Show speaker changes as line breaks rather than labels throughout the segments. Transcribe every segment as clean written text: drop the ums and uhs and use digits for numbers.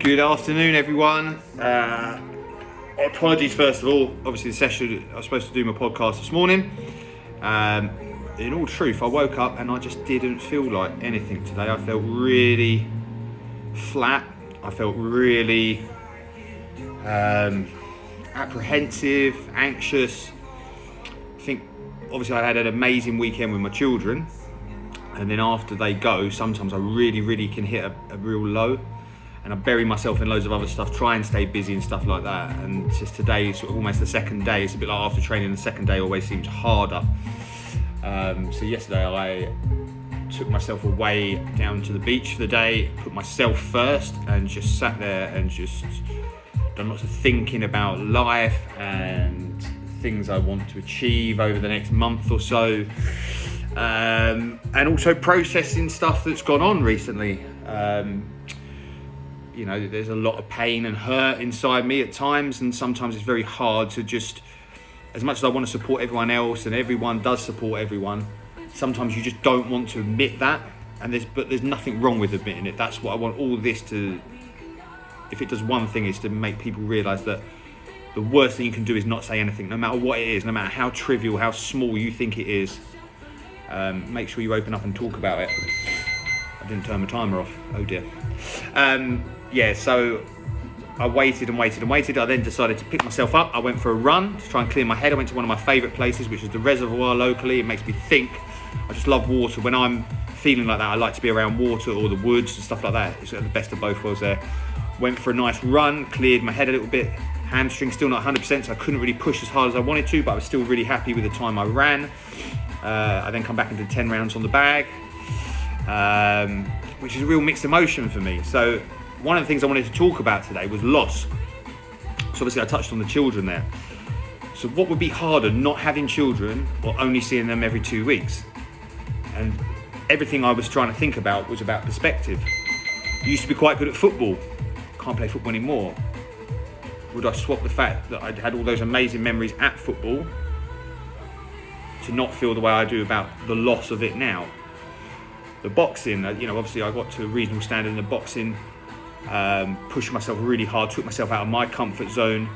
Good afternoon, everyone. Apologies, first of all. Obviously, the session, I was supposed to do my podcast this morning. In all truth, I woke up and I just didn't feel like anything today. I felt really flat. I felt really apprehensive, anxious. I think, obviously, I had an amazing weekend with my children. And then after they go, sometimes I really can hit a real low. And I bury myself in loads of other stuff, try and stay busy and stuff like that. And just today, sort of almost the second day, it's a bit like after training, the second day always seems harder. So yesterday I took myself away down to the beach for the day, put myself first and just sat there and just done lots of thinking about life and things I want to achieve over the next month or so. And also processing stuff that's gone on recently. You know, there's a lot of pain and hurt inside me at times, and sometimes it's very hard to just, as much as I want to support everyone else, and everyone does support everyone, sometimes you just don't want to admit that, but there's nothing wrong with admitting it. That's what I want all this to, if it does one thing, is to make people realise that the worst thing you can do is not say anything, no matter what it is, no matter how trivial, how small you think it is. Make sure you open up and talk about it. I didn't turn my timer off, oh dear. So I waited. I then decided to pick myself up. I went for a run to try and clear my head. I went to one of my favourite places, which is the reservoir locally. It makes me think. I just love water. When I'm feeling like that, I like to be around water or the woods and stuff like that. It's the best of both worlds there. Went for a nice run, cleared my head a little bit. Hamstring still not 100%, so I couldn't really push as hard as I wanted to, but I was still really happy with the time I ran. I then come back and did 10 rounds on the bag, which is a real mixed emotion for me. So one of the things I wanted to talk about today was loss. So obviously I touched on the children there. So what would be harder, not having children or only seeing them every 2 weeks? And everything I was trying to think about was about perspective. Used to be quite good at football. Can't play football anymore. Would I swap the fact that I'd had all those amazing memories at football to not feel the way I do about the loss of it now? The boxing, obviously I got to a reasonable standard in the boxing, pushed myself really hard, took myself out of my comfort zone,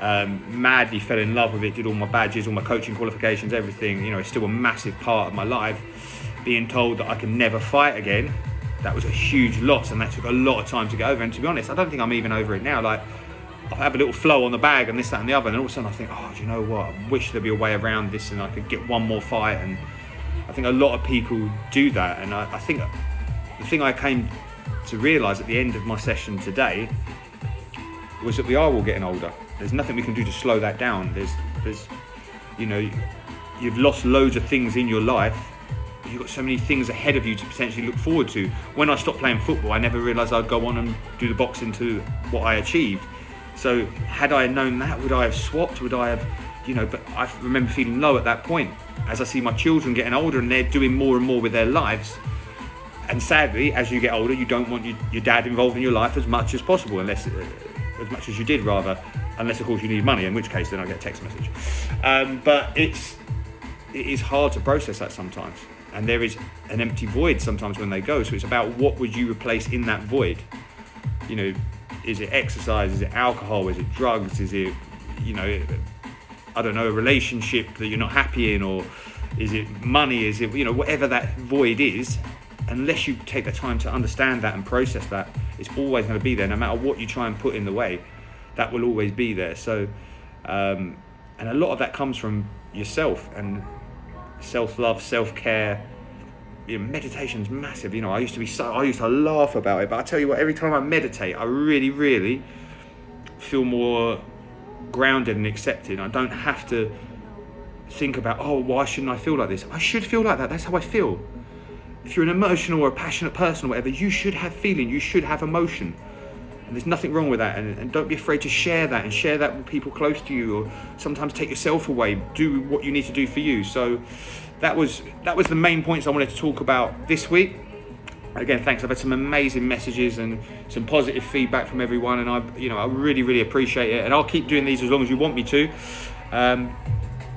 madly fell in love with it, did all my badges, all my coaching qualifications, everything. It's still a massive part of my life. Being told that I can never fight again, that was a huge loss, and that took a lot of time to get over. And to be honest, I don't think I'm even over it now. Like, I have a little flow on the bag and this, that and the other, and all of a sudden I think, do you know what, I wish there'd be a way around this and I could get one more fight. And I think a lot of people do that, and I think the thing I came to realise at the end of my session today was that we are all getting older. There's nothing we can do to slow that down. There's you've lost loads of things in your life. You've got so many things ahead of you to potentially look forward to. When I stopped playing football, I never realised I'd go on and do the boxing to what I achieved. So had I known that, would I have swapped? Would I have, but I remember feeling low at that point. As I see my children getting older and they're doing more and more with their lives. And sadly, as you get older, you don't want your dad involved in your life as much as possible, as much as you did rather, unless of course you need money, in which case then I get a text message. But it is hard to process that sometimes. And there is an empty void sometimes when they go. So it's about what would you replace in that void? Is it exercise? Is it alcohol? Is it drugs? Is it, a relationship that you're not happy in? Or is it money? Is it, whatever that void is, unless you take the time to understand that and process that, it's always going to be there. No matter what you try and put in the way, that will always be there. So, and a lot of that comes from yourself and self-love, self-care. Meditation's massive. I used to laugh about it, but I tell you what, every time I meditate, I really feel more grounded and accepted. I don't have to think about, why shouldn't I feel like this? I should feel like that. That's how I feel. If you're an emotional or a passionate person or whatever, you should have feeling, you should have emotion. And there's nothing wrong with that. And don't be afraid to share that, and share that with people close to you, or sometimes take yourself away, do what you need to do for you. So that was the main points I wanted to talk about this week. Again, thanks. I've had some amazing messages and some positive feedback from everyone, and I really appreciate it. And I'll keep doing these as long as you want me to.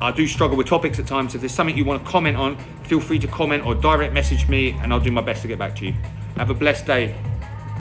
I do struggle with topics at times. If there's something you want to comment on, feel free to comment or direct message me, and I'll do my best to get back to you. Have a blessed day.